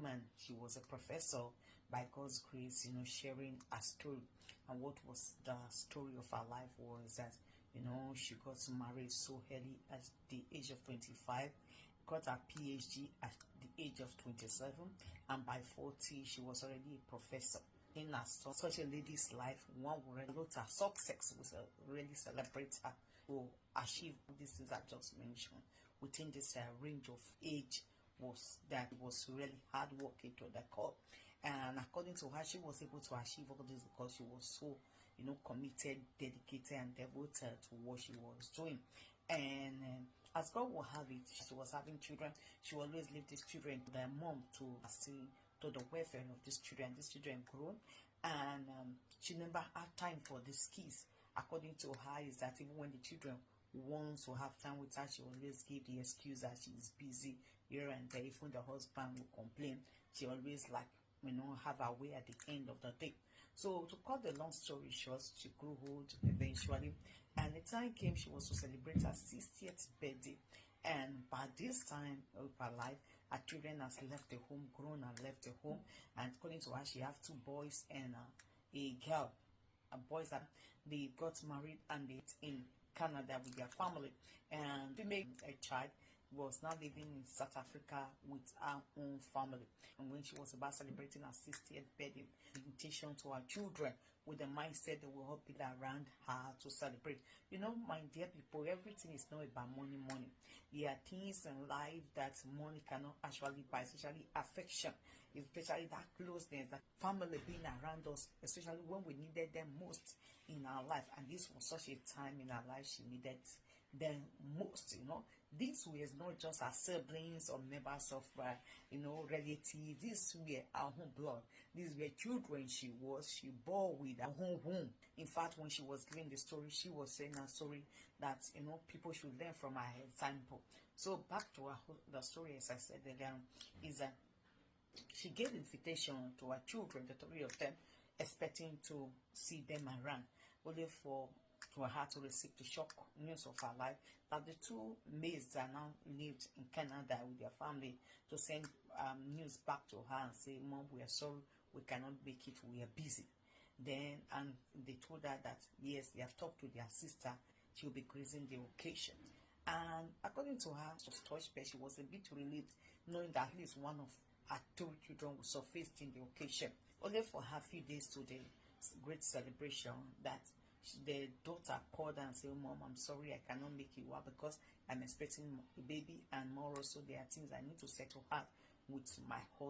woman, she was a professor by God's grace, sharing a story. And what was the story of her life was that, she got married so early at the age of 25, got her PhD at the age of 27, and by 40, she was already a professor. In such a lady's life, one would really look at success, would really celebrate her to achieve these things I just mentioned within this range of age. Was really hard working to the core, and according to her, she was able to achieve all this because she was so committed, dedicated, and devoted to what she was doing. And as God will have it, she was having children. She always leave these children to their mom to see to the welfare of these children. These children grown, and she never had time for these kids. According to her, is that even when the children wants to have time with her, she always give the excuse that she's busy here and there. Even the husband will complain, she always have her way at the end of the day. So to cut the long story short, she grew old eventually, and the time came she was to celebrate her 60th birthday. And by this time of her life, her children has left the home, grown and left the home. And according to her, she have 2 boys and a girl. Boys that they got married and they in Canada with their family, and they made a child was now living in South Africa with her own family. And when she was about celebrating her 60th birthday, invitation to her children with the mindset that will all be around her to celebrate. My dear people, everything is not about money. There are things in life that money cannot actually buy, especially affection, especially that closeness, that family being around us, especially when we needed them most in our life. And this was such a time in our life she needed them most. These were not just our siblings or members of relatives. These were our own blood. These were children she bore with her own womb. In fact, when she was giving the story, she was saying a story that people should learn from her example. So back to the story, as I said earlier, is that she gave invitation to her children, the 3 of them, expecting to see them around, only for her to receive the shock news of her life that the 2 maids are now lived in Canada with their family, to send news back to her and say, "Mom, we are sorry, we cannot make it, we are busy." And they told her that yes, they have talked to their sister, she will be gracing the occasion. And according to her, she was touched, but she was a bit relieved knowing that at least one of her 2 children was surfaced in the occasion, only for her few days to the great celebration that the daughter called and said, "Mom, I'm sorry, I cannot make you out because I'm expecting a baby, and more also there are things I need to settle out with my husband."